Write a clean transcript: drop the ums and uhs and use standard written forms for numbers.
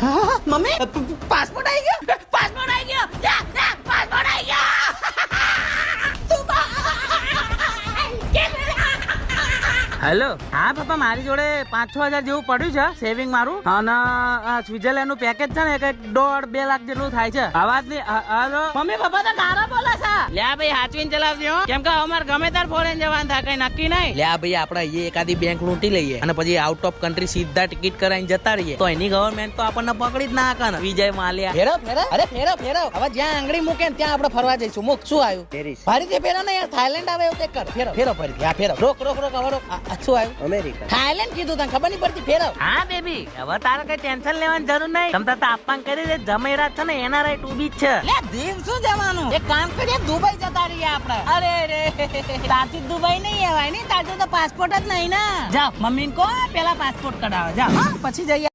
Mummy passport આવી ગયો, passport આવી ગયો, પાસપોર્ટ આવી ગયો. હેલો, હા પપ્પા, મારી જોડે 5-6 હજાર જેવું પડ્યું છે સેવિંગ મારું, અને સ્વિટરલેન્ડ નું પેકેજ છે ને એક 1.5-2 લાખ જેટલું થાય છે. અવાજ ની હલો મમ્મી પપ્પા તો ગારા બોલે છે. લ્યા ભાઈ હાચવીને ચલાવજો, કેમ કે અમાર ગમે તાર ફોરેન જવાનું થાય, કઈ નક્કી નહીં. લ્યા ભાઈ આપણે અહીંયા એકાદી બેંક લૂંટી લઈએ અને પછી આઉટ ઓફ કન્ટ્રી સીધા ટિકિટ કરાવીને જતા રહીએ, તો એની ગવર્મેન્ટ તો આપણને પકડી જ ના કરે ને. વિજય માલ્યા ફેરો હવે જ્યાં આંગળી મૂકે ને ત્યાં આપણે ફરવા જઈશું. મુક શું આવ્યું? ફરીથી ફેરો ને યાર, થાઈલેન્ડ આવે એવું તે કર. ફેરો ફરીથી. હા ફેરો. રોક હવે રોક. શું આવ્યું? અમેરિકા. થાઈલેન્ડ કીધું તને ખબર નહીં પડતી. ફેરો. હા બેબી, હવે તારે કઈ ટેન્શન લેવાની જરૂર નહીં. તમ તાર આપવાનું કરી દે. જમેરા છે ને એના રાઈટ ઉભી જ છે. લે દીવ શું જવાનું? એક કામ કરીએ, દુબઈ જતા રહીએ આપણે. અરે રે, તારથી દુબઈ નહીં આવાય ને, તારથી તો પાસપોર્ટ જ નહીં ને. જા મમ્મીને કહો પેલા પાસપોર્ટ કઢાવો. જા હા, પછી જઈએ